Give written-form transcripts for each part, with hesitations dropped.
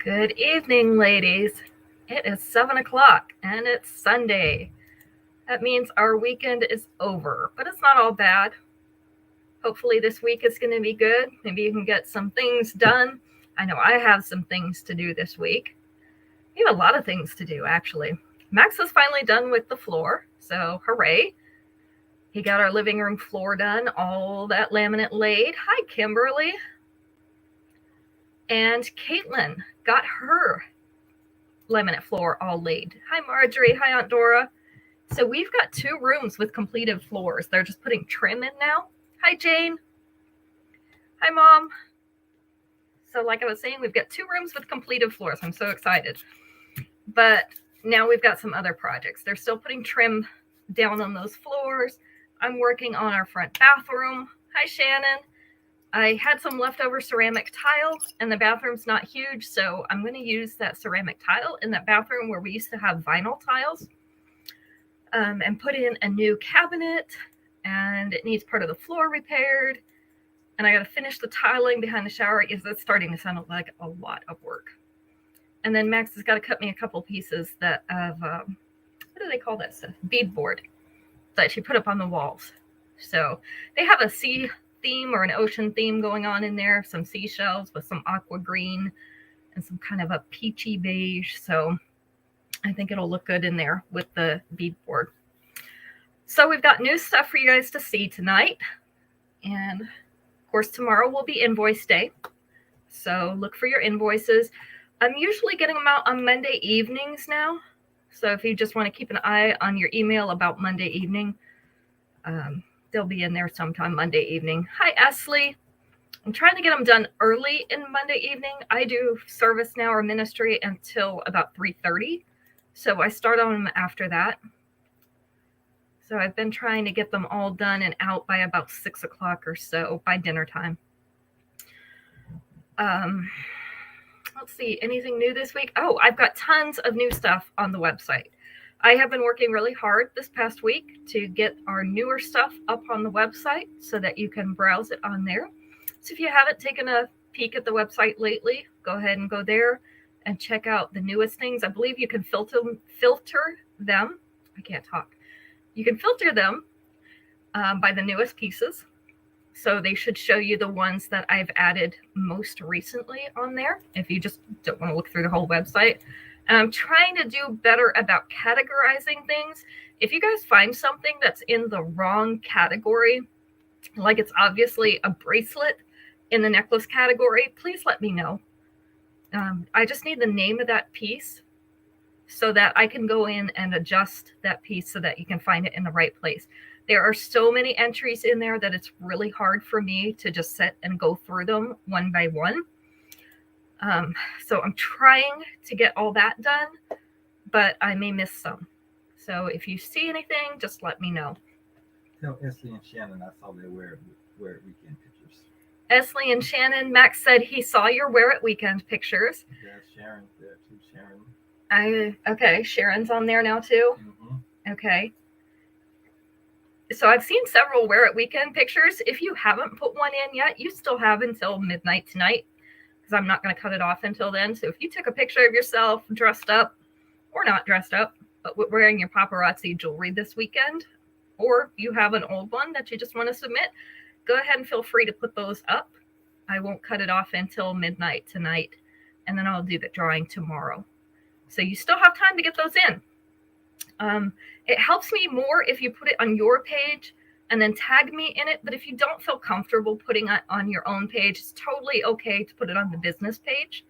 Good evening, ladies. It is 7 o'clock and it's Sunday. That means our weekend is over, but it's not all bad. Hopefully this week is going to be good. Maybe you can get some things done. I know I have some things to do this week. We have a lot of things to do, actually. Max is finally done with the floor, so hooray. He got our living room floor done, all that laminate laid. Hi, Kimberly. And Caitlin got her laminate floor all laid. Hi, Marjorie. Hi, Aunt Dora. So we've got 2 rooms with completed floors. They're just putting trim in now. Hi, Jane. Hi, Mom. So like I was saying, we've got 2 rooms with completed floors. I'm so excited. But now we've got some other projects. They're still putting trim down on those floors. I'm working on our front bathroom. Hi, Shannon. I had some leftover ceramic tile, and the bathroom's not huge, so I'm going to use that ceramic tile in that bathroom where we used to have vinyl tiles, and put in a new cabinet, and it needs part of the floor repaired, and I got to finish the tiling behind the shower. It's starting to sound like a lot of work. And then Max has got to cut me a couple pieces that of, what do they call that stuff? Beadboard that she put up on the walls. So they have a sea theme or an ocean theme going on in there, some seashells with some aqua green and some kind of a peachy beige. So I think it'll look good in there with the beadboard. So we've got new stuff for you guys to see tonight. And of course, tomorrow will be invoice day. So look for your invoices. I'm usually getting them out on Monday evenings now. So if you just want to keep an eye on your email about Monday evening, they'll be in there sometime Monday evening. Hi, Esley. I'm trying to get them done early in Monday evening. I do service now or ministry until about 3:30. So I start on them after that. So I've been trying to get them all done and out by about 6 o'clock or so, by dinner time. Let's see, anything new this week? Oh, I've got tons of new stuff on the website. I have been working really hard this past week to get our newer stuff up on the website so that you can browse it on there. So if you haven't taken a peek at the website lately, go ahead and go there and check out the newest things. I believe you can filter them. I can't talk. You can filter them by the newest pieces. So they should show you the ones that I've added most recently on there, if you just don't want to look through the whole website. And I'm trying to do better about categorizing things. If you guys find something that's in the wrong category, like it's obviously a bracelet in the necklace category, please let me know. I just need the name of that piece so that I can go in and adjust that piece so that you can find it in the right place. There are so many entries in there that it's really hard for me to just sit and go through them one by one. So I'm trying to get all that done, but I may miss some. So if you see anything, just let me know. Tell Esley and Shannon I saw they wear it weekend pictures. Esley and Shannon, Max said he saw your wear it weekend pictures. Yeah, Sharon's there too. Sharon. Okay, Sharon's on there now too. Mm-hmm. Okay. So I've seen several wear it weekend pictures. If you haven't put one in yet, you still have until midnight tonight, because I'm not going to cut it off until then. So if you took a picture of yourself dressed up or not dressed up, but wearing your paparazzi jewelry this weekend, or you have an old one that you just want to submit, go ahead and feel free to put those up. I won't cut it off until midnight tonight, and then I'll do the drawing tomorrow. So you still have time to get those in. It helps me more if you put it on your page and then tag me in it. But if you don't feel comfortable putting it on your own page, it's totally okay to put it on the business page.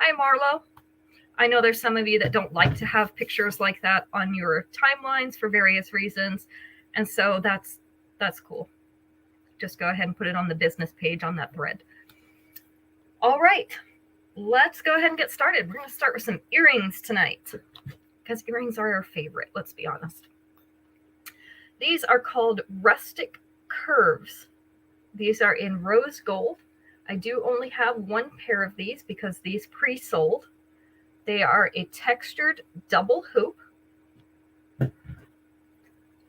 Hi, Marlo. I know there's some of you that don't like to have pictures like that on your timelines for various reasons. And so that's cool. Just go ahead and put it on the business page on that thread. All right, let's go ahead and get started. We're going to start with some earrings tonight, because earrings are our favorite, let's be honest. These are called Rustic Curves. These are in rose gold. I do only have one pair of these because these pre-sold. They are a textured double hoop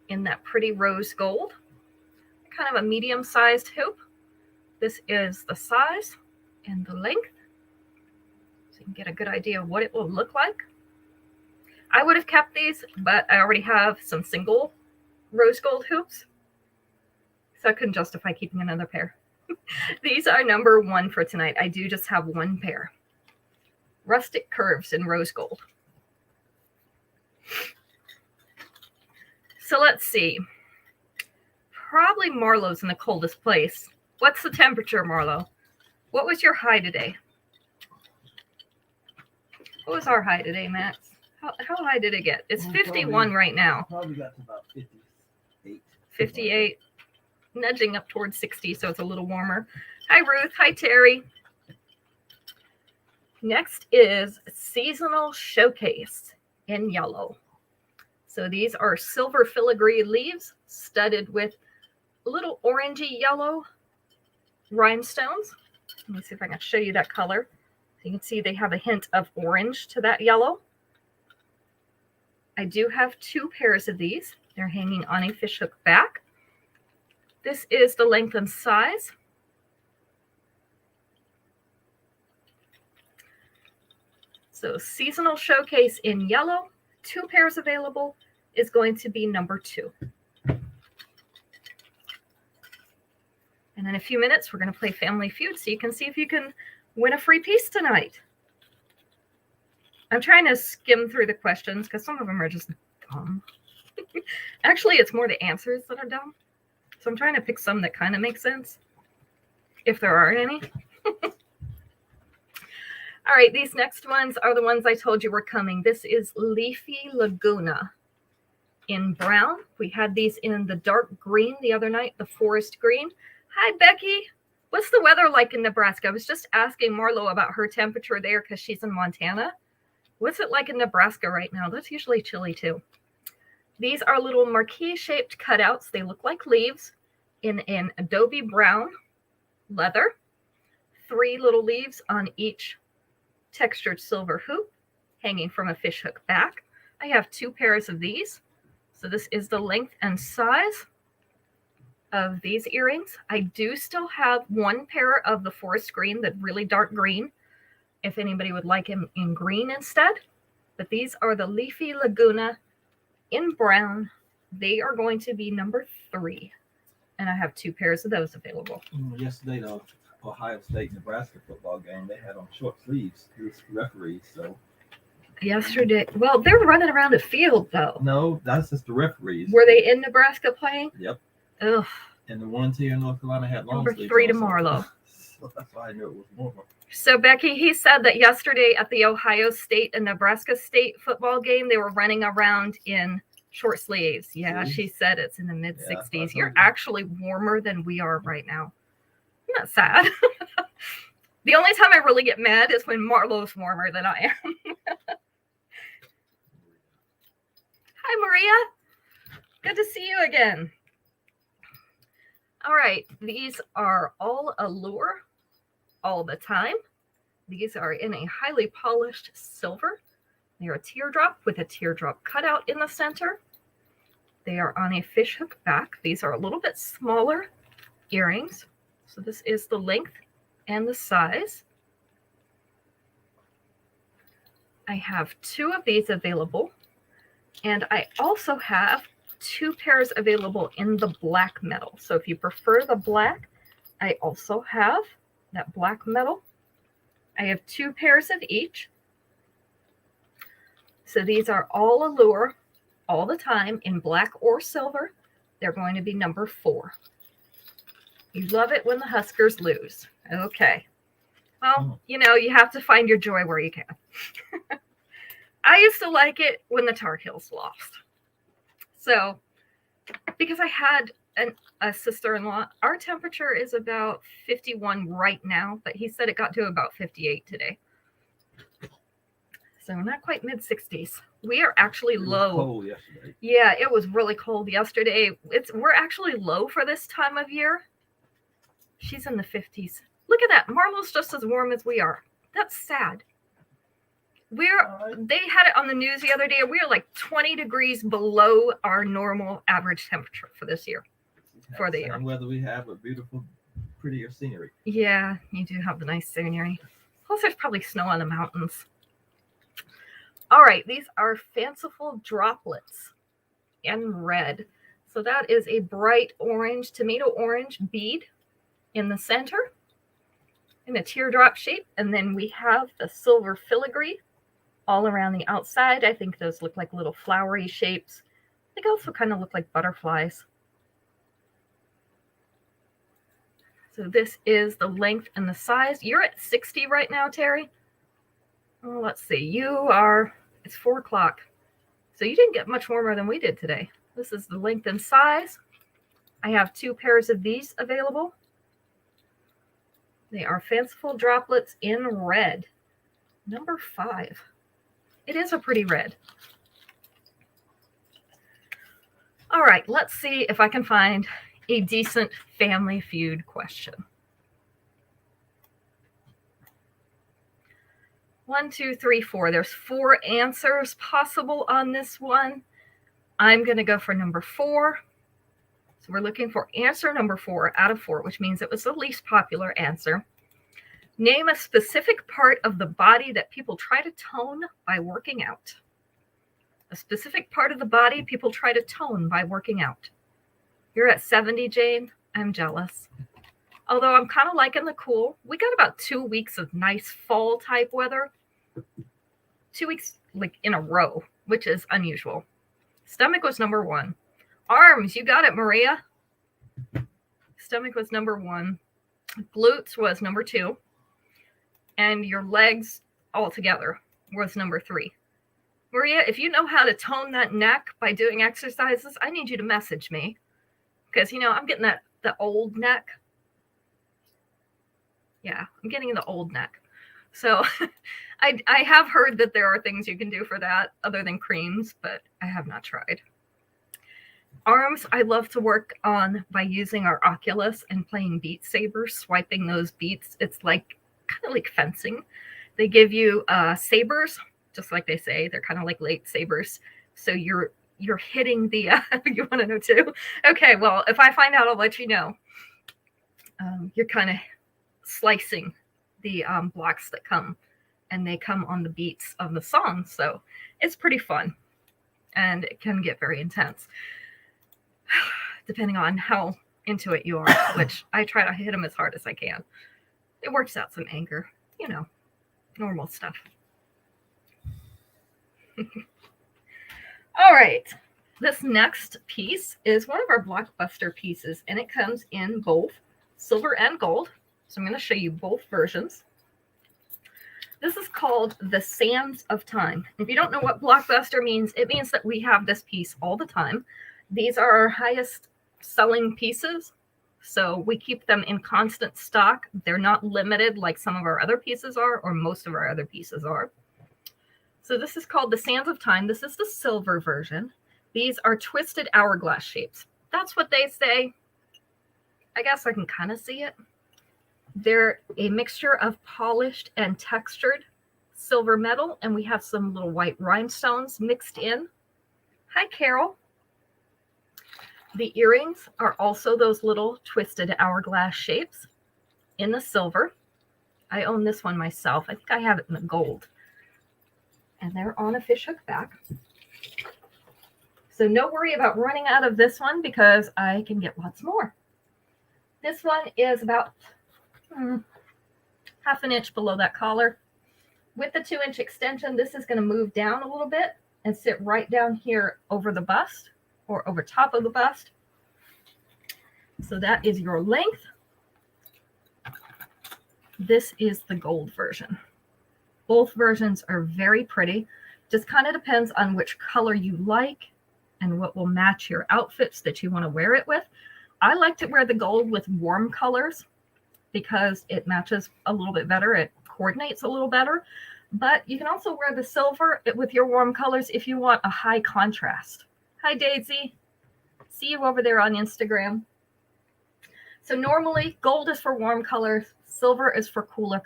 in that pretty rose gold. Kind of a medium-sized hoop. This is the size and the length. So you can get a good idea of what it will look like. I would have kept these, but I already have some single rose gold hoops. So I couldn't justify keeping another pair. These are number 1 for tonight. I do just have 1 pair. Rustic Curves in rose gold. So let's see. Probably Marlowe's in the coldest place. What's the temperature, Marlowe? What was your high today? What was our high today, Max? How high did it get? It's 51 right now. Probably got to about 58. 58. Nudging up towards 60, so it's a little warmer. Hi, Ruth. Hi, Terry. Next is Seasonal Showcase in yellow. So these are silver filigree leaves studded with little orangey yellow rhinestones. Let me see if I can show you that color. So you can see they have a hint of orange to that yellow. I do have 2 pairs of these. They're hanging on a fishhook back. This is the length and size. So Seasonal Showcase in yellow, 2 pairs available, is going to be number 2. And in a few minutes, we're going to play Family Feud so you can see if you can win a free piece tonight. I'm trying to skim through the questions because some of them are just dumb. Actually, it's more the answers that are dumb. So I'm trying to pick some that kind of make sense, if there are any. All right, these next ones are the ones I told you were coming. This is Leafy Laguna in brown. We had these in the dark green the other night, the forest green. Hi, Becky. What's the weather like in Nebraska? I was just asking Marlo about her temperature there because she's in Montana. What's it like in Nebraska right now? That's usually chilly too. These are little marquee-shaped cutouts. They look like leaves in an adobe brown leather. 3 little leaves on each textured silver hoop hanging from a fishhook back. I have 2 pairs of these. So this is the length and size of these earrings. I do still have 1 pair of the forest green, the really dark green, if anybody would like him in green instead. But these are the Leafy Laguna in brown. They are going to be number 3. And I have 2 pairs of those available. Yesterday, the Ohio State-Nebraska football game, they had on short sleeves. It was referees, so. Yesterday, well, they're running around the field, though. No, that's just the referees. Were they in Nebraska playing? Yep. Ugh. And the ones here in North Carolina had long Number sleeves 3 to also. Marlo. So that's why I knew it was warmer. So, Becky, he said that yesterday at the Ohio State and Nebraska State football game, they were running around in short sleeves. Yeah, See? she said it's in the mid-60s. Yeah, You're actually warmer than we are right now. Isn't that sad? The only time I really get mad is when Marlo's warmer than I am. Hi, Maria. Good to see you again. All right, these are all allure all the time. These are in a highly polished silver. They are a teardrop with a teardrop cutout in the center. They are on a fishhook back. These are a little bit smaller earrings. So this is the length and the size. I have 2 of these available. And I also have 2 pairs available in the black metal. So if you prefer the black, I also have that black metal. I have 2 pairs of each. So these are all allure all the time in black or silver. They're going to be number 4. You love it when the Huskers lose. Okay. Well, you know, you have to find your joy where you can. I used to like it when the Tar Heels lost. So, because I had a sister-in-law, our temperature is about 51 right now, but he said it got to about 58 today. So not quite mid-60s. We are actually low. Cold yesterday. Yeah, it was really cold yesterday. We're actually low for this time of year. She's in the 50s. Look at that. Marlo's just as warm as we are. That's sad. They had it on the news the other day. We are like 20 degrees below our normal average temperature for this year. For the year. And whether we have a beautiful, prettier scenery. Yeah, you do have the nice scenery. Plus, there's probably snow on the mountains. All right, these are Fanciful Droplets in red. So that is a bright orange, tomato orange bead in the center in a teardrop shape. And then we have the silver filigree all around the outside. I think those look like little flowery shapes. They also kind of look like butterflies. So this is the length and the size. You're at 60 right now, Terry. Well, let's see. It's 4 o'clock. So you didn't get much warmer than we did today. This is the length and size. I have 2 pairs of these available. They are Fanciful Droplets in red. Number 5. It is a pretty red. All right, let's see if I can find a decent Family Feud question. 1, 2, 3, 4. There's 4 answers possible on this one. I'm going to go for number 4. So we're looking for answer number 4 out of 4, which means it was the least popular answer. Name a specific part of the body that people try to tone by working out. A specific part of the body people try to tone by working out. You're at 70, Jane. I'm jealous. Although I'm kind of liking the cool. We got about 2 weeks of nice fall type weather. 2 weeks like in a row, which is unusual. Stomach was number 1. Arms, you got it, Maria. Stomach was number 1. Glutes was number 2. And your legs all together was number 3. Maria, if you know how to tone that neck by doing exercises, I need you to message me. Because, I'm getting the old neck. Yeah, I'm getting the old neck. So I have heard that there are things you can do for that other than creams, but I have not tried. Arms, I love to work on by using our Oculus and playing Beat Saber, swiping those beats. It's kind of like fencing. They give you sabers, just like they say. They're kind of like lightsabers. So you're hitting the, you want to know too? Okay, well, if I find out, I'll let you know. You're kind of slicing the blocks that come, and they come on the beats of the song. So it's pretty fun, and it can get very intense, depending on how into it you are, which I try to hit them as hard as I can. It works out some anger, normal stuff. All right. This next piece is one of our blockbuster pieces, and it comes in both silver and gold. So I'm going to show you both versions. This is called The Sands of Time. If you don't know what blockbuster means, it means that we have this piece all the time. These are our highest selling pieces, so we keep them in constant stock. They're not limited like some of our other pieces are, or most of our other pieces are. So this is called The Sands of Time. This is the silver version. These are twisted hourglass shapes. That's what they say. I guess I can kind of see it. They're a mixture of polished and textured silver metal, and we have some little white rhinestones mixed in. Hi, Carol. The earrings are also those little twisted hourglass shapes in the silver. I own this one myself. I think I have it in the gold. And they're on a fishhook back. So no worry about running out of this one because I can get lots more. This one is about half an inch below that collar. With the 2-inch extension, this is going to move down a little bit and sit right down here over the bust or over top of the bust. So that is your length. This is the gold version. Both versions are very pretty. Just kind of depends on which color you like and what will match your outfits that you want to wear it with. I like to wear the gold with warm colors because it matches a little bit better. It coordinates a little better. But you can also wear the silver with your warm colors if you want a high contrast. Hi, Daisy. See you over there on Instagram. So normally gold is for warm colors, silver is for cooler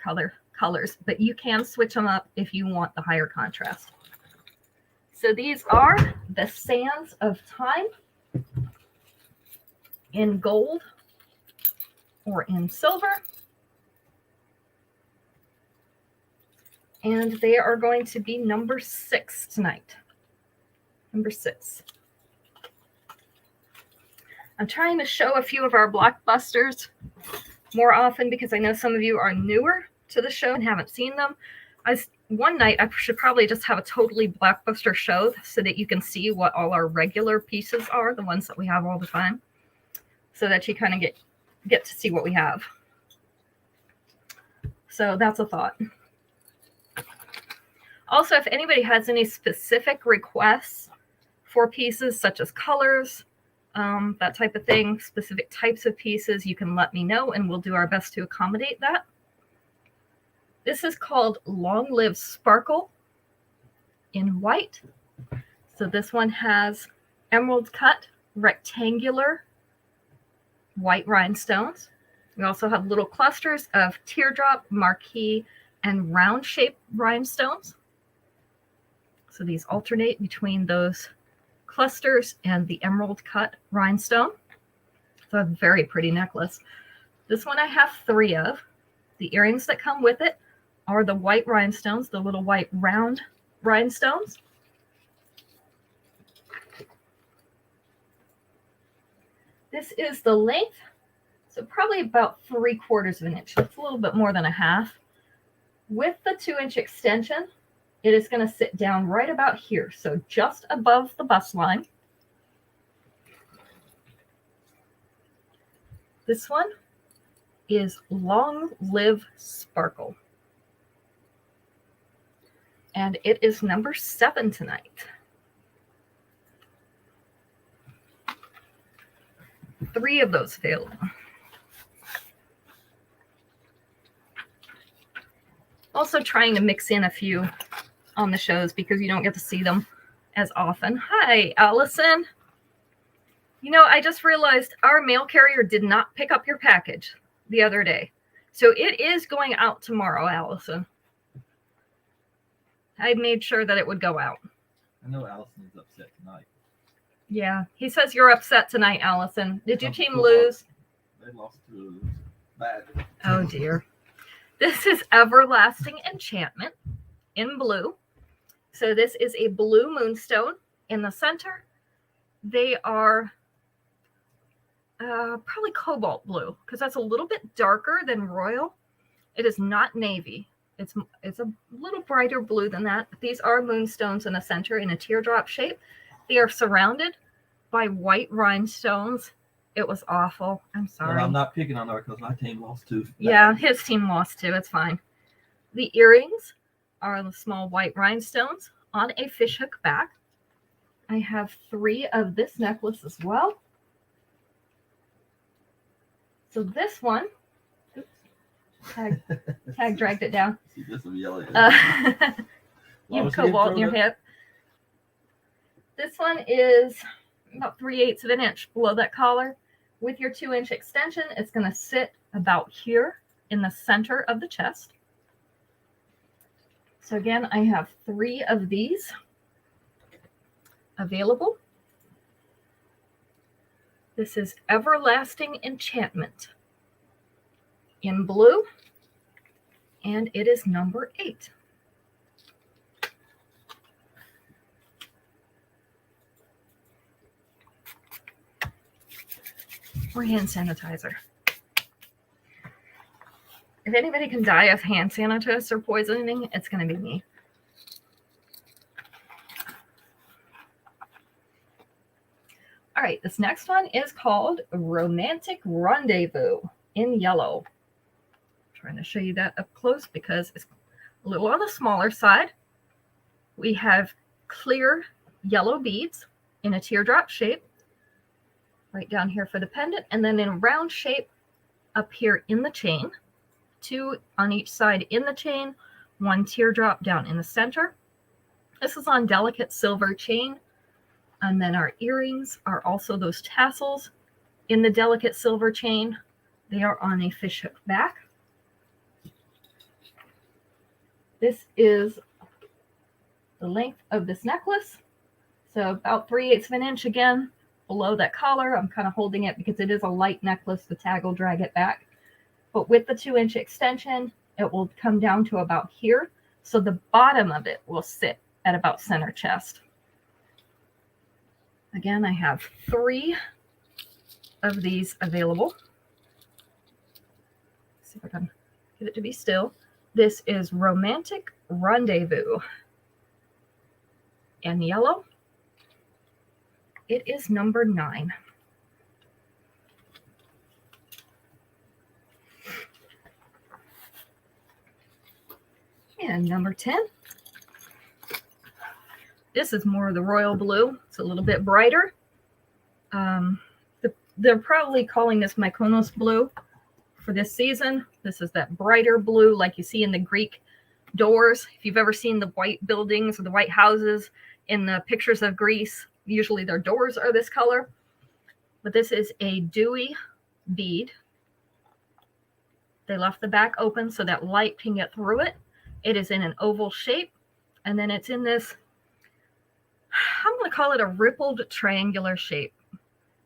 colors, but you can switch them up if you want the higher contrast. So these are the Sands of Time in gold or in silver. And they are going to be number 6 tonight. Number 6. I'm trying to show a few of our blockbusters more often because I know some of you are newer to the show and haven't seen them. One night I should probably just have a totally blockbuster show so that you can see what all our regular pieces are, the ones that we have all the time, so that you kind of get to see what we have. So that's a thought. Also, if anybody has any specific requests for pieces such as colors, that type of thing, specific types of pieces, you can let me know and we'll do our best to accommodate that. This is called Long Live Sparkle in white. So this one has emerald cut, rectangular white rhinestones. We also have little clusters of teardrop, marquee, and round shaped rhinestones. So these alternate between those clusters and the emerald cut rhinestone. So a very pretty necklace. This one I have 3 of. The earrings that come with it are the white rhinestones, the little white round rhinestones. This is the length, so probably about 3/4 of an inch. It's a little bit more than a half. With the 2-inch extension, it is going to sit down right about here, so just above the bust line. This one is Long Live Sparkle. And it is number 7 tonight. 3 of those available. Also trying to mix in a few on the shows because you don't get to see them as often. Hi, Allison. You know, I just realized our mail carrier did not pick up your package the other day. So it is going out tomorrow, Allison. I made sure that it would go out. I know Allison is upset tonight. Yeah, he says you're upset tonight, Allison. Did your team lose? They lost to bad. Oh, dear. This is Everlasting Enchantment in blue. So this is a blue moonstone in the center. They are probably cobalt blue because that's a little bit darker than royal. It is not navy. It's a little brighter blue than that. But these are moonstones in the center in a teardrop shape. They are surrounded by white rhinestones. It was awful. I'm sorry. Well, I'm not picking on her because my team lost too. Yeah, his team lost too. It's fine. The earrings are the small white rhinestones on a fishhook back. I have 3 of this necklace as well. So this one, oops, tag dragged it down. See, this will yell at you have cobalt in your hip. This one is about 3/8 of an inch below that collar. With your 2-inch extension, it's going to sit about here in the center of the chest. So again, I have 3 of these available. This is Everlasting Enchantment in blue, and it is number 8. Or hand sanitizer. If anybody can die of hand sanitizer poisoning, it's going to be me. All right, this next one is called Romantic Rendezvous in yellow. I'm trying to show you that up close because it's a little on the smaller side. We have clear yellow beads in a teardrop shape right down here for the pendant, and then in a round shape up here in the chain. 2 on each side in the chain, 1 teardrop down in the center. This is on delicate silver chain. And then our earrings are also those tassels in the delicate silver chain. They are on a fishhook back. This is the length of this necklace. So about 3/8 of an inch again below that collar. I'm kind of holding it because it is a light necklace. The tag will drag it back. But with the 2-inch extension, it will come down to about here. So the bottom of it will sit at about center chest. Again, I have 3 of these available. Let's see if I can get it to be still. This is Romantic Rendezvous in yellow. It is number 9. And number 10. This is more of the royal blue. It's a little bit brighter. They're probably calling this Mykonos blue for this season. This is that brighter blue like you see in the Greek doors. If you've ever seen the white buildings or the white houses in the pictures of Greece, usually their doors are this color. But this is a dewy bead. They left the back open so that light can get through it. It is in an oval shape. And then it's in this, I'm going to call it a rippled triangular shape,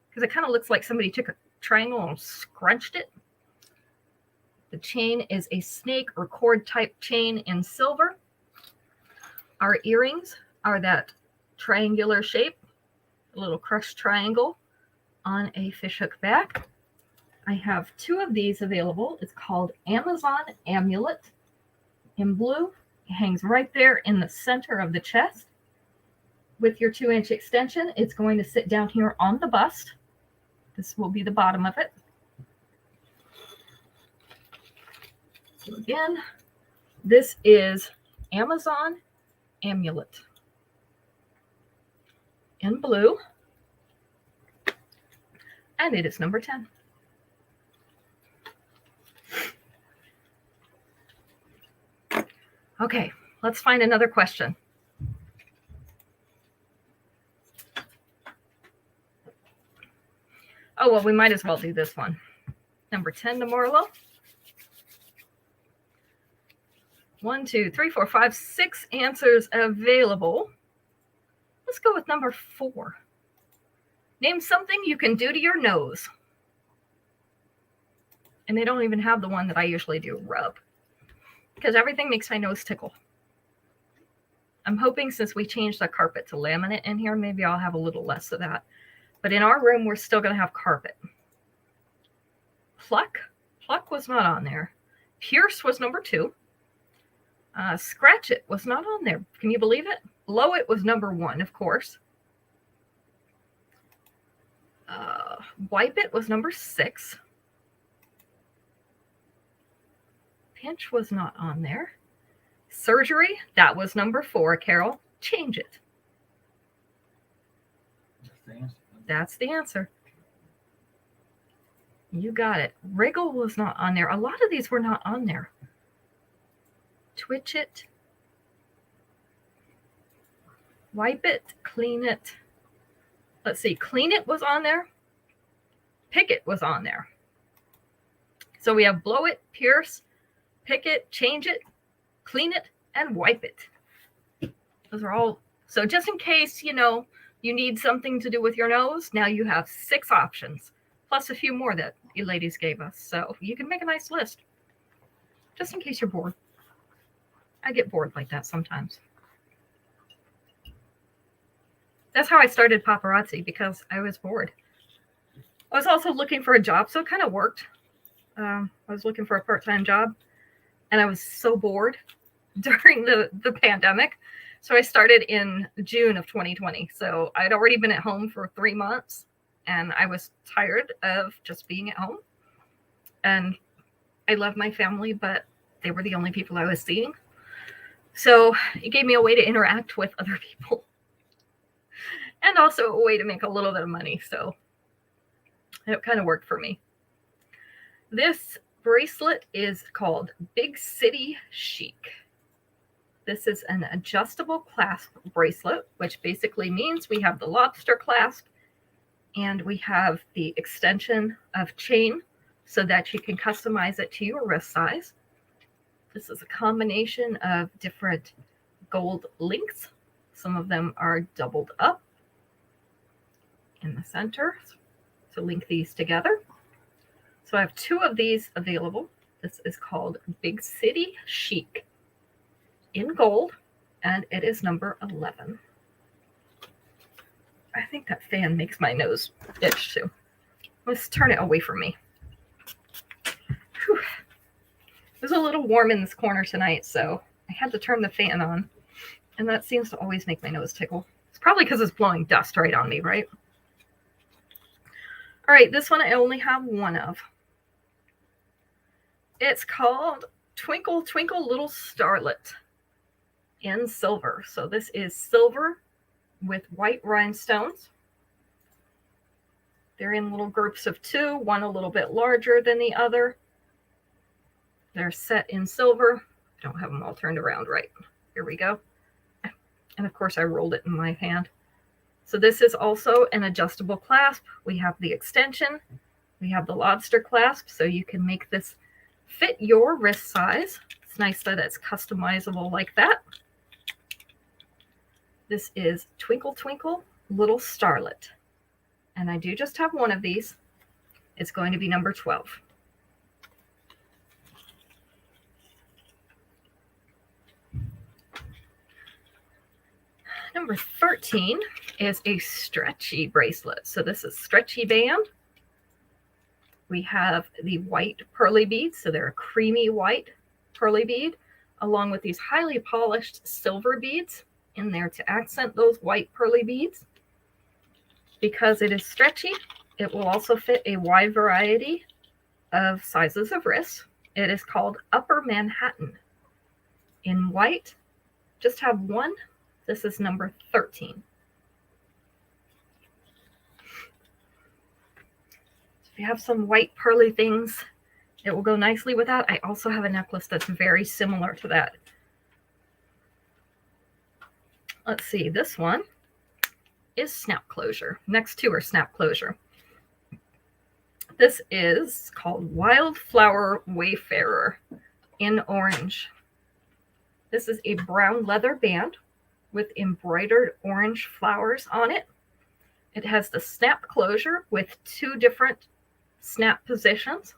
because it kind of looks like somebody took a triangle and scrunched it. The chain is a snake or cord type chain in silver. Our earrings are that triangular shape, a little crushed triangle on a fishhook back. I have 2 of these available. It's called Amazon Amulet in blue. It hangs right there in the center of the chest. With your 2-inch extension, it's going to sit down here on the bust. This will be the bottom of it. So again, this is Amazon Amulet in blue, and it is number 10. Okay, let's find another question. Oh, well, we might as well do this one. Number 10, the Marlowe. 1, 2, 3, 4, 5, 6 answers available. Let's go with number 4. Name something you can do to your nose. And they don't even have the one that I usually do, rub, because everything makes my nose tickle. I'm hoping since we changed the carpet to laminate in here, maybe I'll have a little less of that. But in our room, we're still going to have carpet. Pluck was not on there. Pierce was number 2. Scratch it was not on there. Can you believe it? Blow it was number 1, of course. Wipe it was number 6. Pinch was not on there. Surgery, that was number 4, Carol. Change it. That's the answer. You got it. Wriggle was not on there. A lot of these were not on there. Twitch it. Wipe it. Clean it. Let's see. Clean it was on there. Pick it was on there. So we have blow it, pierce, pick it, change it, clean it, and wipe it. Those are all. So just in case, you need something to do with your nose, now you have 6 options, plus a few more that you ladies gave us. So you can make a nice list, just in case you're bored. I get bored like that sometimes. That's how I started paparazzi, because I was bored. I was also looking for a job, so it kind of worked. I was looking for a part-time job, and I was so bored during the pandemic. So I started in June of 2020. So I'd already been at home for 3 months, and I was tired of just being at home. And I love my family, but they were the only people I was seeing. So it gave me a way to interact with other people, and also a way to make a little bit of money. So it kind of worked for me. This bracelet is called Big City Chic. This is an adjustable clasp bracelet, which basically means we have the lobster clasp and we have the extension of chain so that you can customize it to your wrist size. This is a combination of different gold links. Some of them are doubled up in the center to link these together. So I have 2 of these available. This is called Big City Chic in gold, and it is number 11. I think that fan makes my nose itch too. Let's turn it away from me. Whew. It was a little warm in this corner tonight, so I had to turn the fan on, and that seems to always make my nose tickle. It's probably because it's blowing dust right on me, right? All right, this one I only have one of. It's called Twinkle, Twinkle, Little Starlet in silver. So this is silver with white rhinestones. They're in little groups of 2, one a little bit larger than the other. They're set in silver. I don't have them all turned around right. Here we go. And of course I rolled it in my hand. So this is also an adjustable clasp. We have the extension. We have the lobster clasp, so you can make this fit your wrist size. It's nice that it's customizable like that. This is Twinkle, Twinkle, Little Starlet. And I do just have one of these. It's going to be number 12. Number 13 is a stretchy bracelet. So this is stretchy band. We have the white pearly beads. So they're a creamy white pearly bead, along with these highly polished silver beads in there to accent those white pearly beads. Because it is stretchy, it will also fit a wide variety of sizes of wrists. It is called Upper Manhattan. In white, just have one. This is number 13. If you have some white pearly things, it will go nicely with that. I also have a necklace that's very similar to that. Let's see, this one is snap closure. Next two are snap closure. This is called Wildflower Wayfarer in orange. This is a brown leather band with embroidered orange flowers on it. It has the snap closure with 2 different snap positions,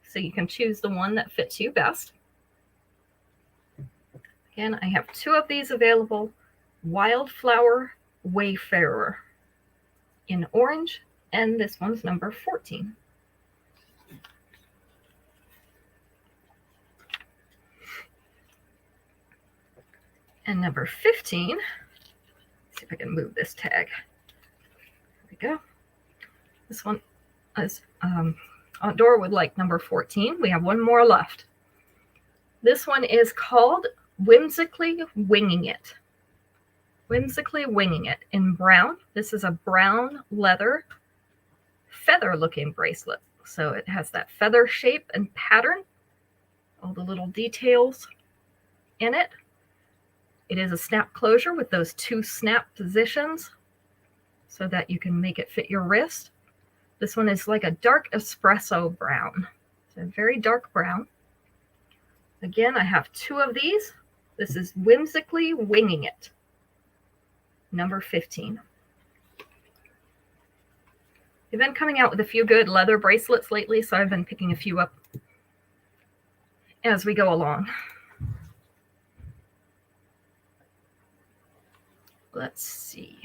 so you can choose the one that fits you best. Again, I have 2 of these available. Wildflower Wayfarer in orange, and this one's number 14. And number 15, let's see if I can move this tag. There we go. This one is, Aunt Dora would like number 14. We have one more left. This one is called Whimsically Winging It. Whimsically Winging It in brown. This is a brown leather feather looking bracelet. So it has that feather shape and pattern, all the little details in it. It is a snap closure with those 2 snap positions so that you can make it fit your wrist. This one is like a dark espresso brown. So very dark brown. Again, I have 2 of these. This is Whimsically Winging It, number 15. They've been coming out with a few good leather bracelets lately, so I've been picking a few up as we go along. Let's see.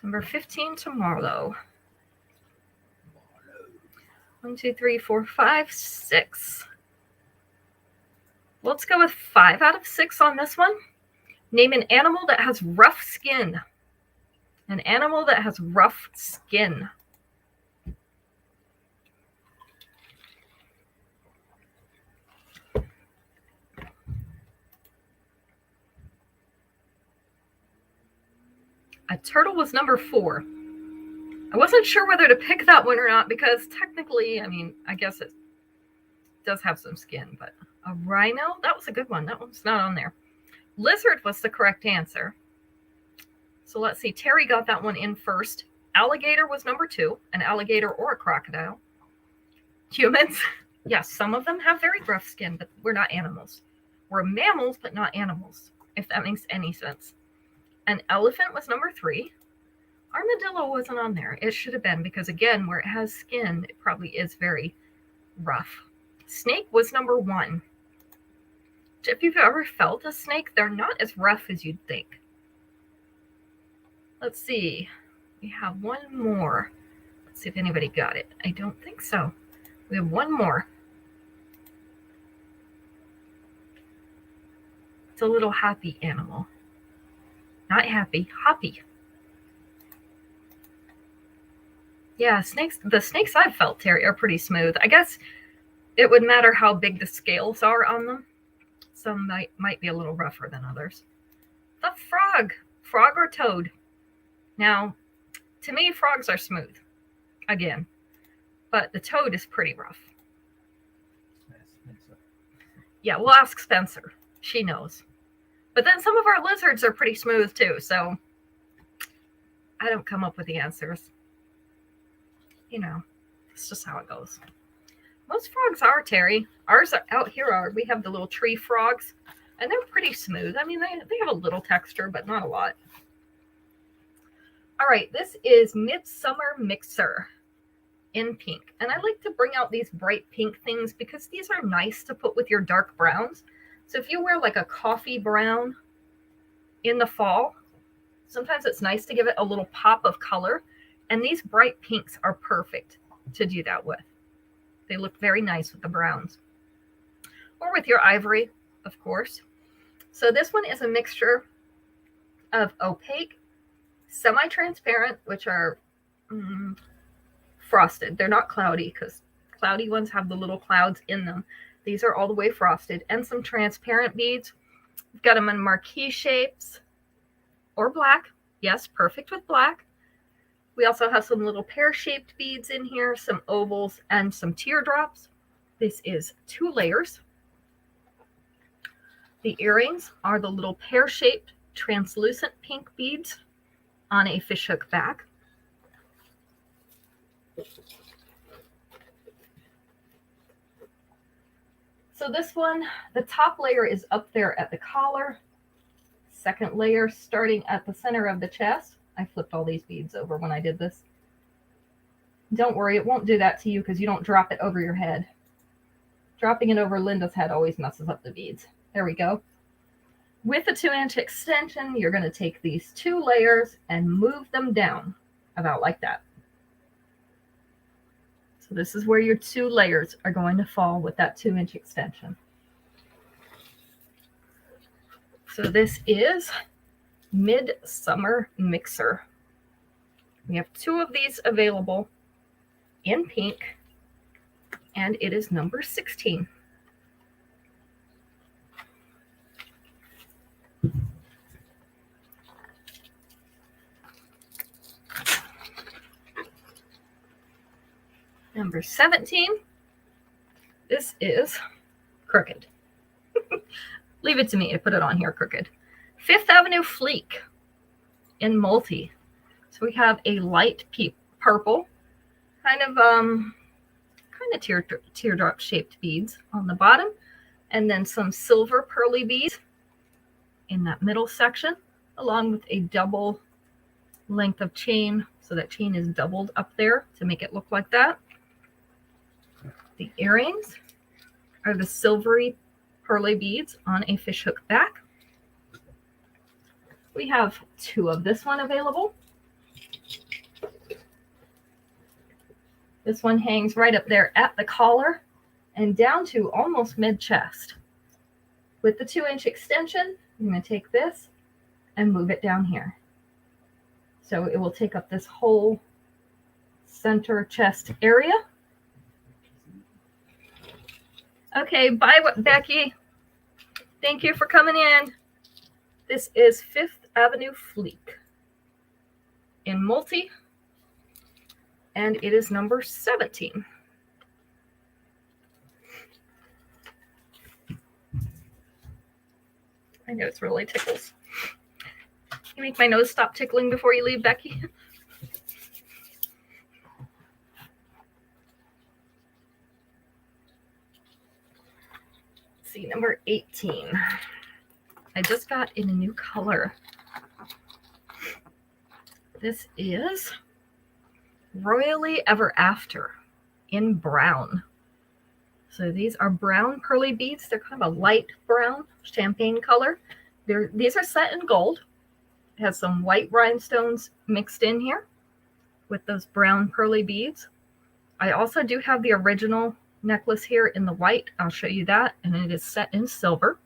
Number 15 tomorrow. 1, 2, 3, 4, 5, 6. Let's go with 5 out of 6 on this one. Name an animal that has rough skin. An animal that has rough skin. A turtle was number 4. I wasn't sure whether to pick that one or not because technically, I mean, I guess it does have some skin, but a rhino, that was a good one. That one's not on there. Lizard was the correct answer. So let's see. Terry got that one in first. Alligator was number 2, an alligator or a crocodile. Humans, yes, some of them have very rough skin, but we're not animals. We're mammals, but not animals, if that makes any sense. An elephant was number 3. Armadillo wasn't on there. It should have been because, again, where it has skin, it probably is very rough. Snake was number 1. If you've ever felt a snake, they're not as rough as you'd think. Let's see. We have one more. Let's see if anybody got it. I don't think so. We have one more. It's a little happy animal. Not happy, hoppy. Yeah, snakes. The snakes I've felt, Terry, are pretty smooth. I guess it would matter how big the scales are on them. Some might be a little rougher than others. The frog. Frog or toad? Now, to me, frogs are smooth. Again. But the toad is pretty rough. Yeah, we'll ask Spencer. She knows. But then some of our lizards are pretty smooth too, so I don't come up with the answers. You know, it's just how it goes. Most frogs are, Terry. Ours are out here. We have the little tree frogs, and they're pretty smooth. I mean, they have a little texture, but not a lot. All right, this is Midsummer Mixer in pink. And I like to bring out these bright pink things because these are nice to put with your dark browns. So if you wear like a coffee brown in the fall, sometimes it's nice to give it a little pop of color. And these bright pinks are perfect to do that with. They look very nice with the browns. Or with your ivory, of course. So this one is a mixture of opaque, semi-transparent, which are frosted. They're not cloudy because cloudy ones have the little clouds in them. These are all the way frosted. And some transparent beads. We've got them in marquee shapes or black. Yes, perfect with black. We also have some little pear-shaped beads in here, some ovals, and some teardrops. This is 2 layers. The earrings are the little pear-shaped translucent pink beads on a fishhook back. So this one, the top layer is up there at the collar. Second layer starting at the center of the chest. I flipped all these beads over when I did this. Don't worry, it won't do that to you because you don't drop it over your head. Dropping it over Linda's head always messes up the beads. There we go. With a 2-inch extension, you're going to take these 2 layers and move them down about like that. So this is where your 2 layers are going to fall with that 2-inch extension. So this is Midsummer Mixer. We have 2 of these available in pink, and it is number 16. Number 17. This is crooked. Leave it to me to put it on here crooked. Fifth Avenue Fleek in multi. So we have a light purple, kind of teardrop shaped beads on the bottom, and then some silver pearly beads in that middle section, along with a double length of chain. So that chain is doubled up there to make it look like that. The earrings are the silvery pearly beads on a fishhook back. We have 2 of this one available. This one hangs right up there at the collar and down to almost mid-chest. With the 2-inch extension, I'm going to take this and move it down here. So it will take up this whole center chest area. Okay, bye, Becky. Thank you for coming in. This is Fifth Avenue Fleek in multi, and it is number 17. I know it's really tickles. You make my nose stop tickling before you leave, Becky. See, number 18. I just got in a new color. This is Royally Ever After in brown. So these are brown pearly beads. They're kind of a light brown, champagne color. These are set in gold. It has some white rhinestones mixed in here with those brown pearly beads. I also do have the original necklace here in the white. I'll show you that, and it is set in silver.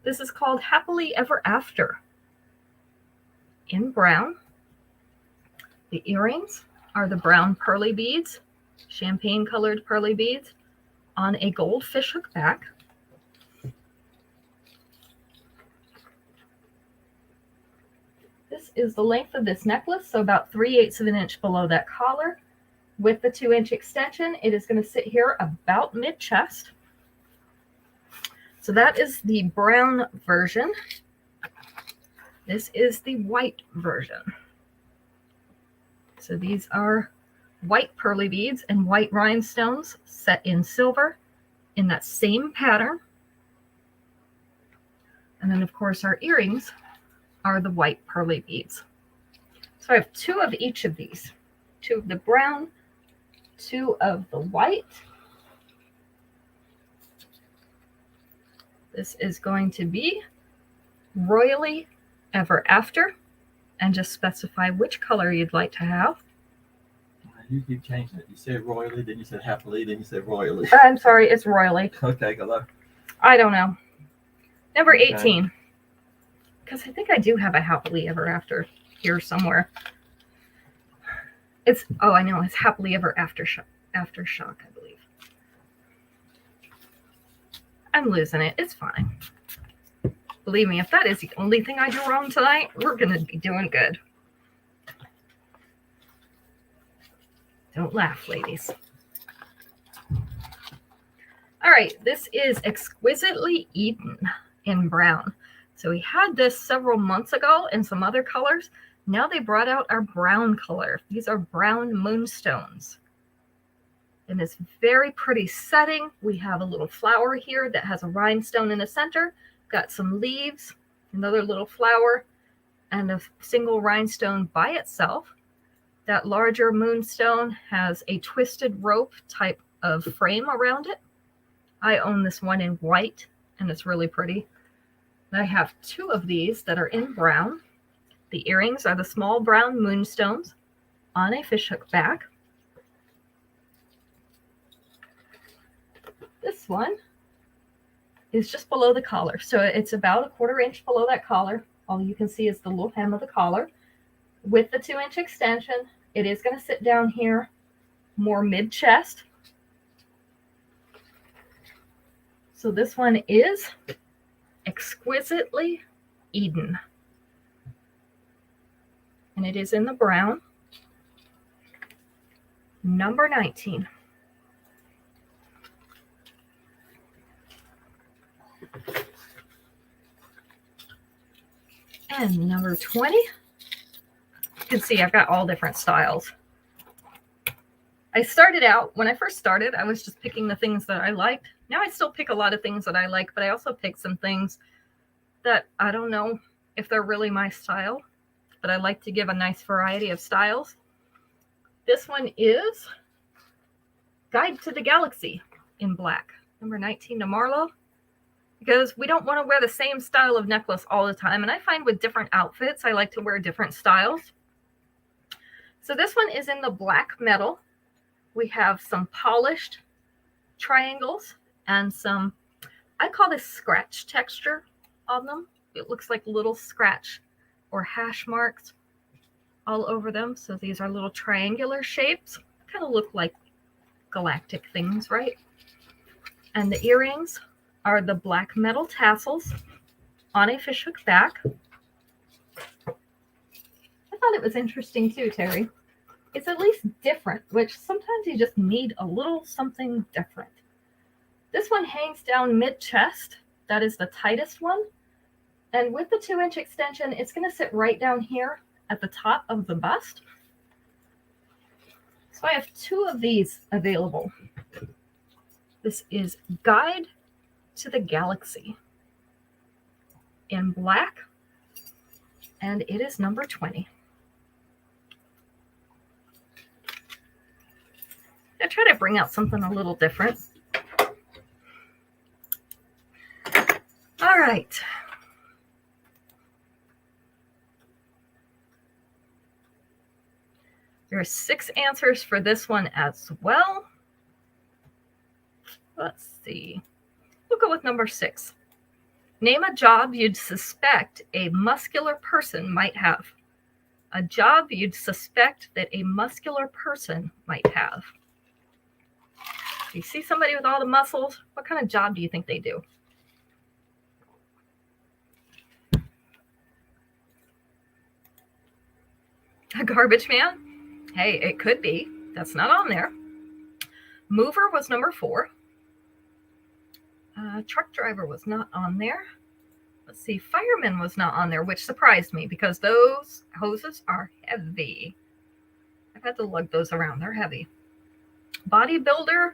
This is called Happily Ever After in brown. The earrings are the brown pearly beads, champagne colored pearly beads on a gold fishhook back. This is the length of this necklace, so about 3/8 of an inch below that collar. With the 2-inch extension, it is going to sit here about mid-chest. So that is the brown version. This is the white version. So these are white pearly beads and white rhinestones set in silver in that same pattern. And then, of course, our earrings are the white pearly beads. So I have 2 of each of these. 2 of the brown, 2 of the white. This is going to be Royally Ever After, and just specify which color you'd like to have. You keep changing it. You said royally, then you said happily, then you said royally. I'm sorry, it's Royally. Okay, good luck. I don't know. Number Okay. 18. Because I think I do have a Happily Ever After here somewhere. I know, it's Happily Ever Aftershock, I believe. I'm losing it. It's fine. Believe me, if that is the only thing I do wrong tonight, we're going to be doing good. Don't laugh, ladies. All right, this is Exquisitely Eden in brown. So we had this several months ago in some other colors. Now they brought out our brown color. These are brown moonstones. In this very pretty setting, we have a little flower here that has a rhinestone in the center, got some leaves, another little flower, and a single rhinestone by itself. That larger moonstone has a twisted rope type of frame around it. I own this one in white, and it's really pretty. And I have 2 of these that are in brown. The earrings are the small brown moonstones on a fishhook back. This one is just below the collar. So it's about a 1/4 inch below that collar. All you can see is the little hem of the collar. With the 2-inch extension, it is going to sit down here more mid-chest. So this one is Exquisitely Eden. And it is in the brown. Number 19. And number 20. You can see I've got all different styles. I started out, when I first started, I was just picking the things that I liked. Now I still pick a lot of things that I like, but I also pick some things that I don't know if they're really my style, but I like to give a nice variety of styles. This one is Guide to the Galaxy in black, number 19 to Marlowe, because we don't want to wear the same style of necklace all the time. And I find with different outfits, I like to wear different styles. So this one is in the black metal. We have some polished triangles and some, I call this scratch texture on them. It looks like little scratch or hash marks all over them. So these are little triangular shapes, kind of look like galactic things, right? And the earrings are the black metal tassels on a fishhook back. I thought it was interesting too, Terry. It's at least different, which sometimes you just need a little something different. This one hangs down mid-chest. That is the tightest one. And with the 2-inch extension, it's going to sit right down here at the top of the bust. So I have 2 of these available. This is Guide to the Galaxy in black, and it is number 20. I try to bring out something a little different. All right. There are 6 answers for this one as well. Let's see. We'll go with number 6. Name a job you'd suspect a muscular person might have. A job you'd suspect that a muscular person might have. If you see somebody with all the muscles, what kind of job do you think they do? A garbage man? Hey, it could be. That's not on there. Mover was number 4. Truck driver was not on there. Let's see, fireman was not on there, which surprised me because those hoses are heavy. I've had to lug those around. They're heavy. Bodybuilder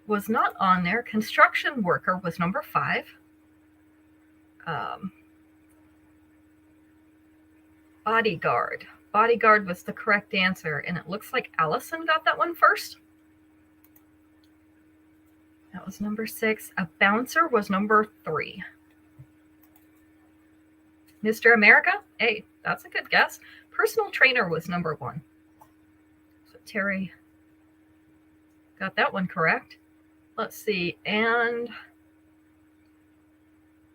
was not on there. Construction worker was number 5. Bodyguard. Bodyguard was the correct answer, and it looks like Allison got that one first. That was number 6. A bouncer was number 3. Mr. America? Hey, that's a good guess. Personal trainer was number 1. So Terry got that one correct. Let's see. And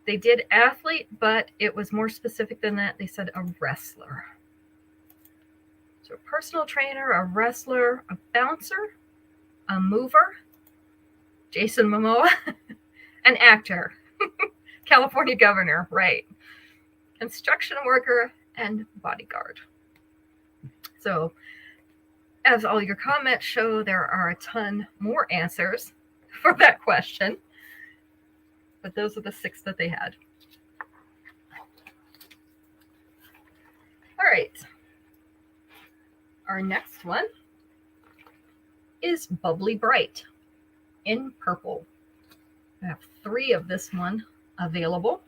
they did athlete, but it was more specific than that. They said a wrestler. So a personal trainer, a wrestler, a bouncer, a mover, Jason Momoa, an actor, California governor, right, construction worker, and bodyguard. So as all your comments show, there are a ton more answers for that question, but those are the 6 that they had. All right. Our next one is Bubbly Bright in purple. I have 3 of this one available.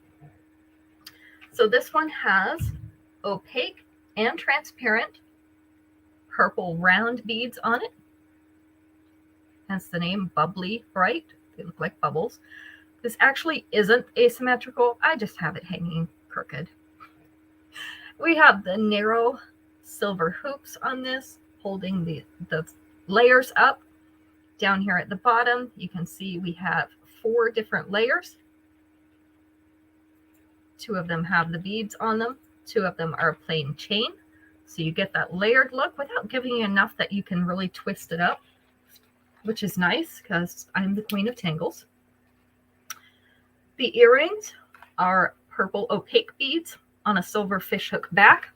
So this one has opaque and transparent purple round beads on it. Hence the name Bubbly Bright. They look like bubbles. This actually isn't asymmetrical. I just have it hanging crooked. We have the narrow silver hoops on this, holding the layers up. Down here at the bottom, you can see we have 4 different layers. 2 of them have the beads on them. 2 of them are a plain chain. So you get that layered look without giving you enough that you can really twist it up, which is nice because I'm the queen of tangles. The earrings are purple opaque beads on a silver fishhook back.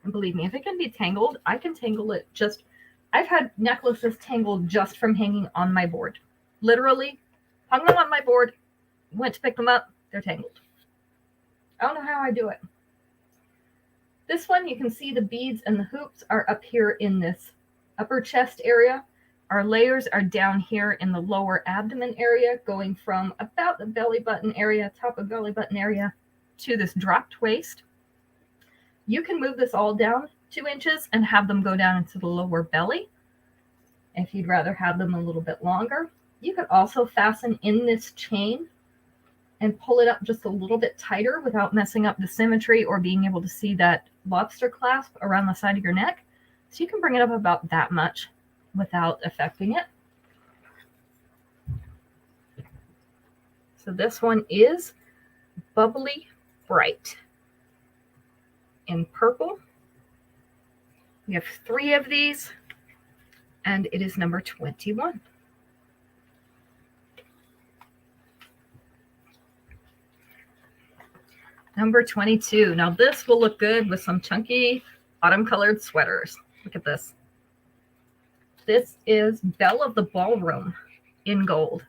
And believe me, if it can be tangled, I can tangle it just... I've had necklaces tangled just from hanging on my board. Literally, hung them on my board, went to pick them up, they're tangled. I don't know how I do it. This one, you can see the beads and the hoops are up here in this upper chest area. Our layers are down here in the lower abdomen area, going from about the belly button area, top of belly button area, to this dropped waist. You can move this all down 2 inches and have them go down into the lower belly. If you'd rather have them a little bit longer, you could also fasten in this chain and pull it up just a little bit tighter without messing up the symmetry or being able to see that lobster clasp around the side of your neck. So you can bring it up about that much without affecting it. So this one is Bubbly Bright in purple. We have 3 of these, and it is number 21. Number 22. Now this will look good with some chunky autumn-colored sweaters. Look at this. This is Belle of the Ballroom in gold.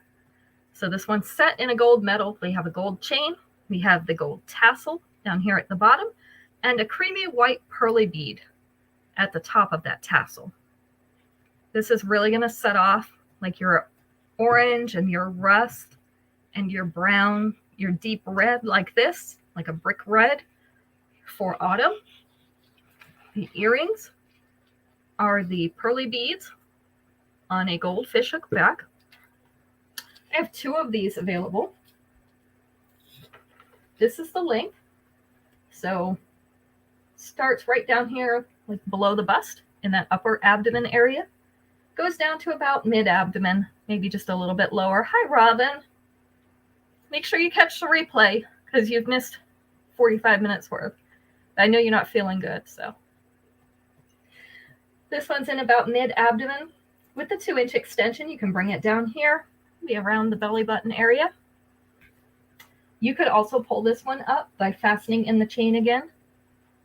So this one's set in a gold medal. We have a gold chain. We have the gold tassel down here at the bottom, and a creamy white pearly bead at the top of that tassel. This is really going to set off like your orange and your rust and your brown, your deep red like this, like a brick red for autumn. The earrings are the pearly beads on a gold fishhook back. I have 2 of these available. This is the length. So starts right down here, like below the bust in that upper abdomen area. Goes down to about mid-abdomen, maybe just a little bit lower. Hi, Robin. Make sure you catch the replay because you've missed 45 minutes worth. I know you're not feeling good, so. This one's in about mid-abdomen. With the 2-inch extension, you can bring it down here, maybe around the belly button area. You could also pull this one up by fastening in the chain again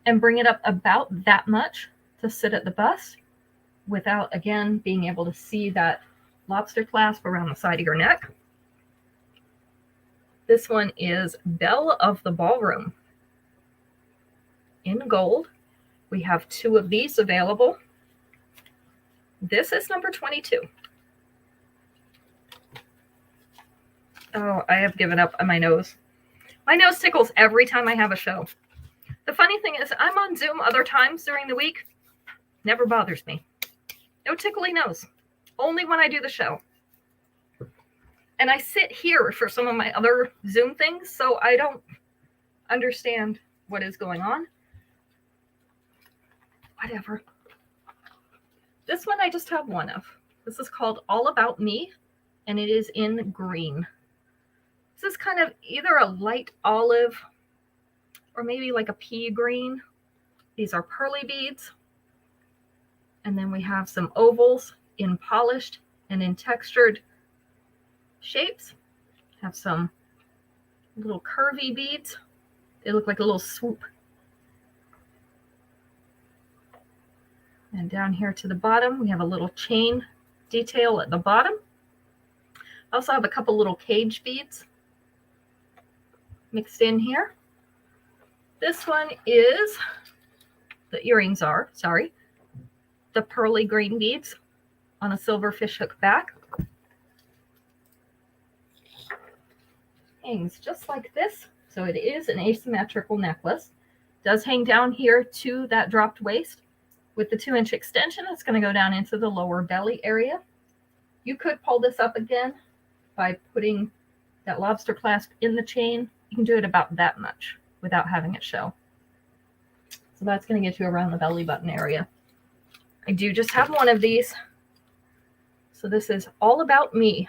and bring it up about that much to sit at the bust without, again, being able to see that lobster clasp around the side of your neck. This one is Belle of the Ballroom in gold. We have 2 of these available. This is number 22. Oh, I have given up on my nose. My nose tickles every time I have a show. The funny thing is, I'm on Zoom other times during the week. Never bothers me. No tickly nose. Only when I do the show. And I sit here for some of my other Zoom things, so I don't understand what is going on. Whatever. This one I just have one of. This is called All About Me, and it is in green. This is kind of either a light olive or maybe like a pea green. These are pearly beads. And then we have some ovals in polished and in textured shapes. Have some little curvy beads. They look like a little swoop. And down here to the bottom, we have a little chain detail at the bottom. I also have a couple little cage beads mixed in here. This one is, the earrings are, sorry, the pearly green beads on a silver fishhook back. Hangs just like this. So it is an asymmetrical necklace. Does hang down here to that dropped waist. With the 2-inch extension, it's going to go down into the lower belly area. You could pull this up again by putting that lobster clasp in the chain. You can do it about that much without having it show. So that's going to get you around the belly button area. I do just have one of these. So this is All About Me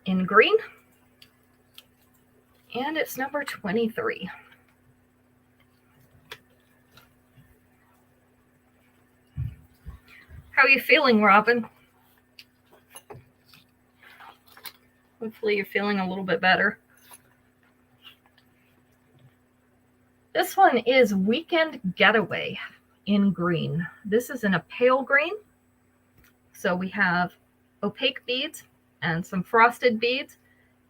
in green. And it's number 23. How are you feeling, Robin? Hopefully you're feeling a little bit better. This one is Weekend Getaway in green. This is in a pale green. So we have opaque beads and some frosted beads.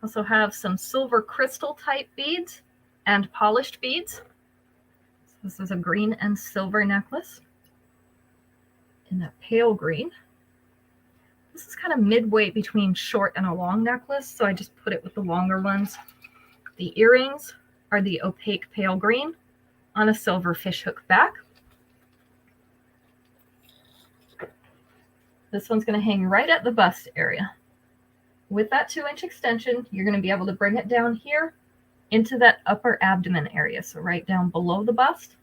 Also have some silver crystal type beads and polished beads. So this is a green and silver necklace in that pale green. This is kind of midway between short and a long necklace, so I just put it with the longer ones. The earrings are the opaque pale green on a silver fishhook back. This one's going to hang right at the bust area. With that 2-inch extension, you're going to be able to bring it down here into that upper abdomen area, so right down below the bust.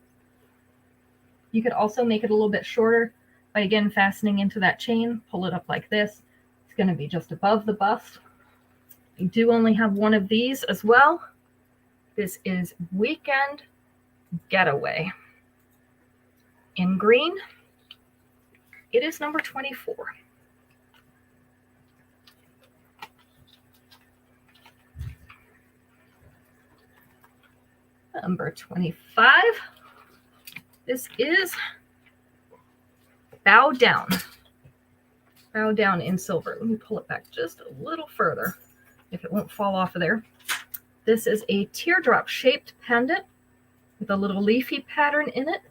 You could also make it a little bit shorter by, again, fastening into that chain. Pull it up like this. It's going to be just above the bust. I do only have one of these as well. This is Weekend Getaway in green. It is number 24. Number 25. This is Bow Down. Bow Down in silver. Let me pull it back just a little further if it won't fall off of there. This is a teardrop shaped pendant with a little leafy pattern in it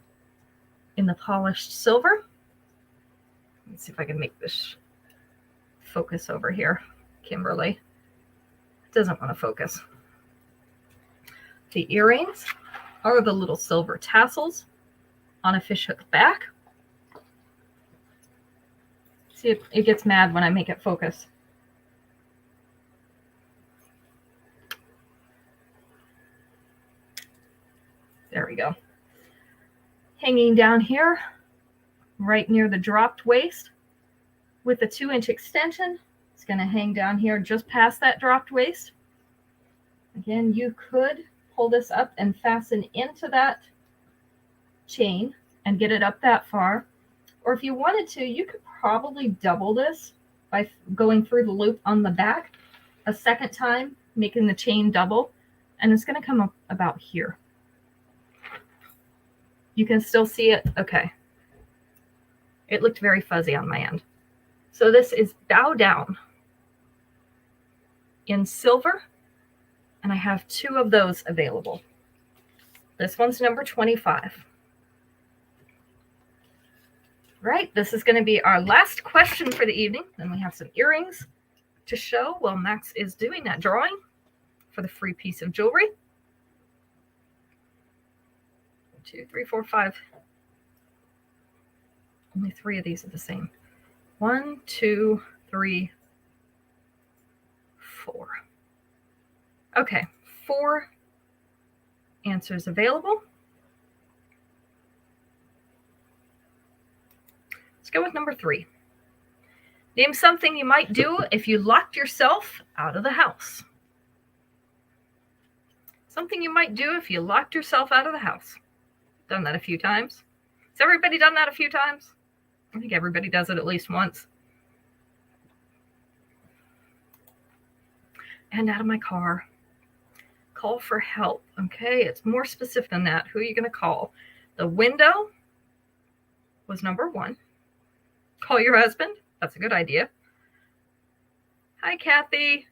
in the polished silver. Let's see if I can make this focus over here. Kimberly. It doesn't want to focus. The earrings are the little silver tassels on a fishhook back. See, it gets mad when I make it focus. There we go. Hanging down here, right near the dropped waist with a 2-inch extension. It's going to hang down here just past that dropped waist. Again, you could pull this up and fasten into that chain and get it up that far. Or if you wanted to, you could probably double this by going through the loop on the back a second time, making the chain double, and it's going to come up about here. You can still see it. Okay. It looked very fuzzy on my end. So this is Bow Down in silver, and I have 2 of those available. This one's number 25. Right, this is going to be our last question for the evening. Then we have some earrings to show while Max is doing that drawing for the free piece of jewelry. 1, 2, 3, 4, 5. Only 3 of these are the same. 1, 2, 3, 4. Okay, 4 answers available. Let's go with number 3. Name something you might do if you locked yourself out of the house. Something you might do if you locked yourself out of the house. Done that a few times. Has everybody done that a few times? I think everybody does it at least once. And out of my car. Call for help. Okay, it's more specific than that. Who are you going to call? The window was number 1. Call your husband. That's a good idea. Hi, Kathy.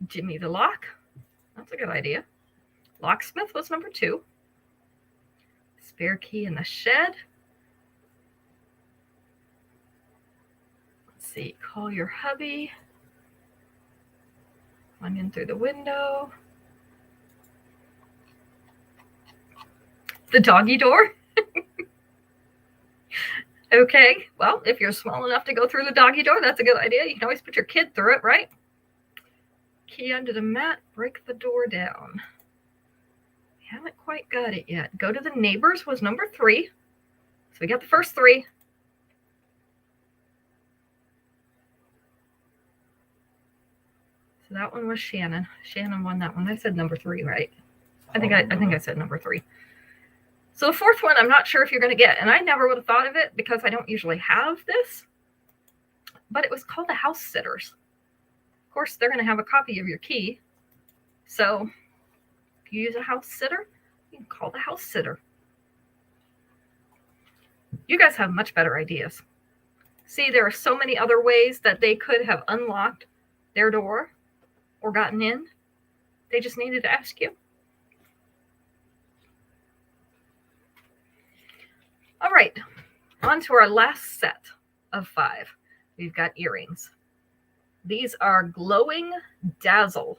Jimmy the lock. That's a good idea. Locksmith was number 2. Spare key in the shed. Let's see. Call your hubby. Climb in through the window. The doggy door. Okay, well, if you're small enough to go through the doggy door, that's a good idea. You can always put your kid through it, right? Key under the mat, break the door down. Haven't quite got it yet. Go to the neighbors was number 3. So we got the first 3. So that one was Shannon. Shannon won that one. I said number 3, right? I think I said number 3. So the 4th one, I'm not sure if you're going to get, and I never would have thought of it because I don't usually have this, but it was called the House Sitters. Of course, they're going to have a copy of your key. So if you use a house sitter, you can call the house sitter. You guys have much better ideas. See, there are so many other ways that they could have unlocked their door or gotten in. They just needed to ask you. All right, on to our last set of 5. We've got earrings. These are Glowing Dazzle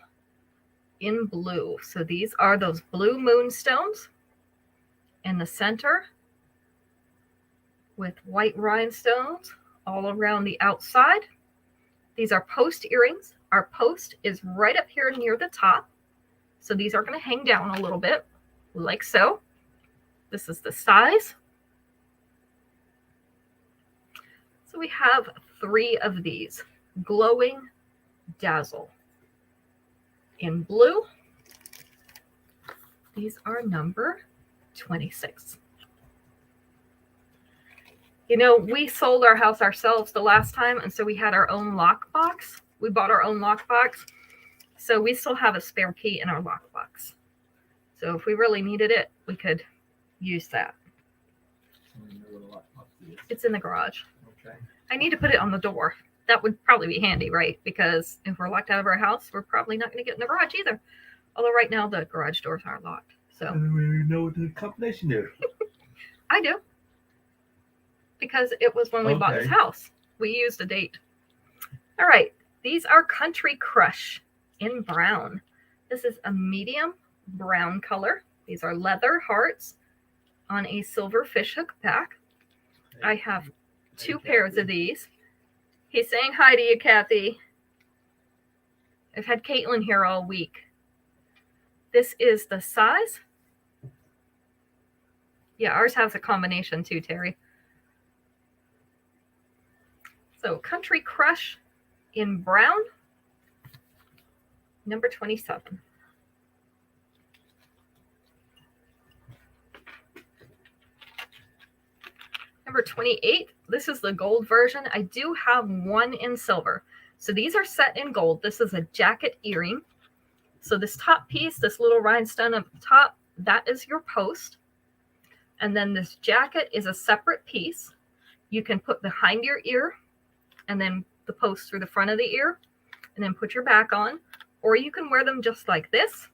in blue. So these are those blue moonstones in the center with white rhinestones all around the outside. These are post earrings. Our post is right up here near the top. So these are going to hang down a little bit, like so. This is the size. So we have 3 of these. Glowing Dazzle in blue. These are number 26. You know, we sold our house ourselves the last time, and so we had our own lockbox. We bought our own lockbox. So we still have a spare key in our lockbox. So if we really needed it, we could use that. It's in the garage. Okay. I need to put it on the door. That would probably be handy, right? Because if we're locked out of our house, we're probably not going to get in the garage either. Although right now the garage doors aren't locked. So I don't really know what the combination is. I do. Because it was when we bought this house. We used a date. All right. These are Country Crush in brown. This is a medium brown color. These are leather hearts on a silver fishhook back. I have 2 pairs of these. He's saying hi to you, Kathy. I've had Caitlin here all week. This is the size. Yeah, ours has a combination too, Terry. So Country Crush in brown, number 27. Number 28, this is the gold version. I do have one in silver. So these are set in gold. This is a jacket earring. So this top piece, this little rhinestone up top, that is your post. And then this jacket is a separate piece. You can put behind your ear and then the post through the front of the ear and then put your back on. Or you can wear them just like this.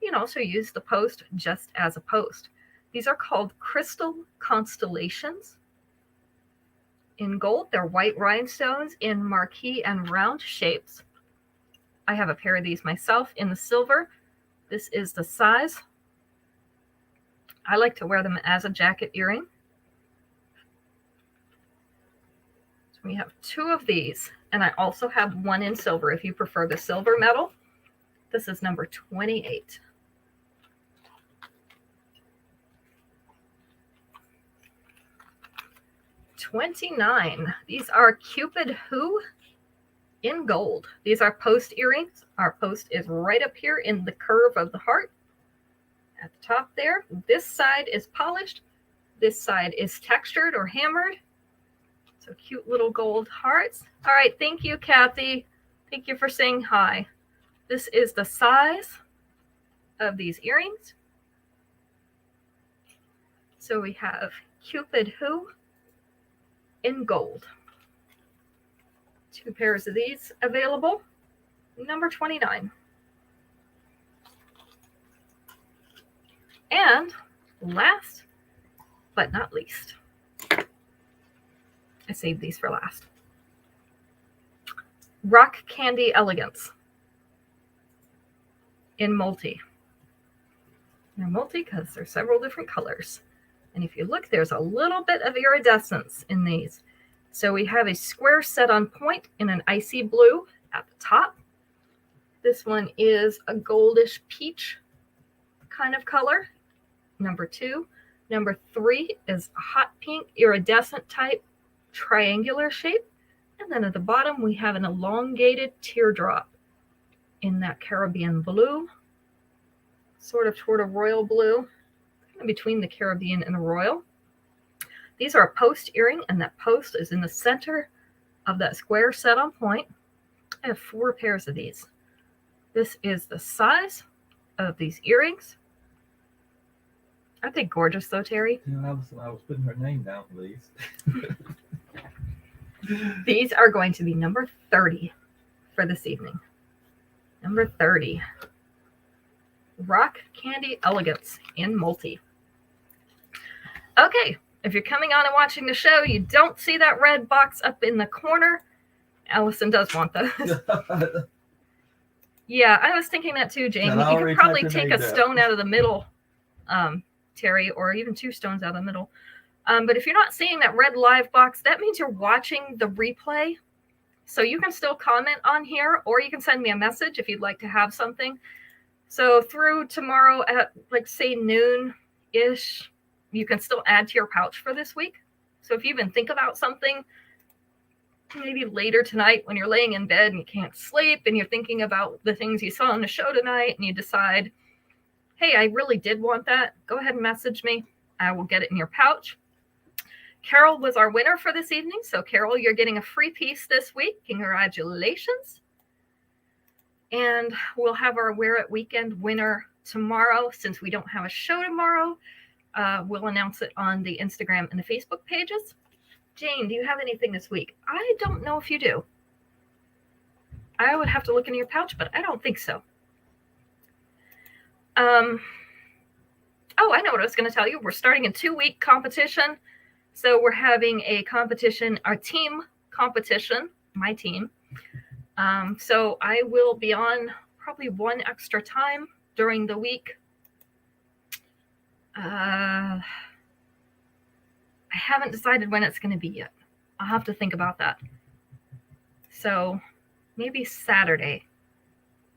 You can also use the post just as a post. These are called Crystal Constellations in gold. They're white rhinestones in marquee and round shapes. I have a pair of these myself in the silver. This is the size. I like to wear them as a jacket earring. So we have two of these, and I also have one in silver if you prefer the silver metal. This is number 28. $29. These are Cupid Who in gold. These are post earrings. Our post is right up here in the curve of the heart at the top there. This side is polished. This side is textured or hammered. So cute little gold hearts. All right, thank you, Kathy. Thank you for saying hi. This is the size of these earrings. So we have Cupid Who in gold. Two pairs of these available. Number 29. And last but not least, I saved these for last. Rock Candy Elegance in multi. They're multi because there's several different colors. And if you look, there's a little bit of iridescence in these. So we have a square set on point in an icy blue at the top. This one is a goldish peach kind of color, number 2. Number 3 is a hot pink iridescent type triangular shape. And then at the bottom, we have an elongated teardrop in that Caribbean blue, sort of toward a royal blue, in between the Caribbean and the royal. These are a post earring, and that post is in the center of that square set on point. I have 4 pairs of these. This is the size of these earrings. Aren't they gorgeous though, Terry? You know, I was putting her name down, please. These are going to be number 30 for this evening. Number 30. Rock Candy Elegance in multi. Okay, if you're coming on and watching the show, you don't see that red box up in the corner. Allison does want those. Yeah, I was thinking that too, Jane. You could probably take a stone out of the middle, Terry, or even 2 stones out of the middle. But if you're not seeing that red live box, that means you're watching the replay. So you can still comment on here, or you can send me a message if you'd like to have something. So through tomorrow at, like, say, noon-ish, you can still add to your pouch for this week. So if you even think about something, maybe later tonight when you're laying in bed and you can't sleep and you're thinking about the things you saw on the show tonight and you decide, hey, I really did want that, go ahead and message me. I will get it in your pouch. Carol was our winner for this evening. So Carol, you're getting a free piece this week. Congratulations. And we'll have our Wear It Weekend winner tomorrow. Since we don't have a show tomorrow, we'll announce it on the Instagram and the Facebook pages. Jane, do you have anything this week? I don't know if you do. I would have to look in your pouch, but I don't think so. Oh, I know what I was going to tell you. We're starting a 2-week competition. So we're having a competition, our team competition, my team. So I will be on probably 1 extra time during the week. I haven't decided when it's going to be yet. I'll have to think about that. So maybe Saturday,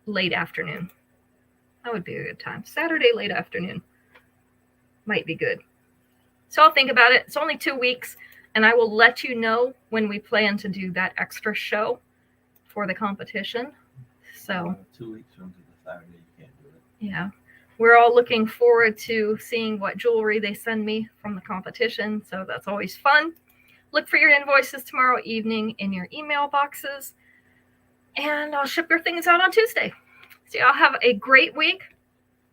late afternoon. That would be a good time. Saturday, late afternoon might be good. So I'll think about it. It's only 2 weeks, and I will let you know when we plan to do that extra show for the competition. So 2 weeks from the Saturday, you can't do it. yeah, we're all looking forward to seeing what jewelry they send me from the competition. So that's always fun. Look for your invoices tomorrow evening in your email boxes, and I'll ship your things out on Tuesday. So y'all have a great week.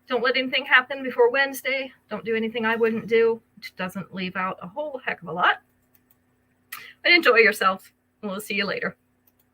Don't let anything happen before Wednesday. Don't do anything I wouldn't do, which doesn't leave out a whole heck of a lot. But enjoy yourselves. We'll see you later.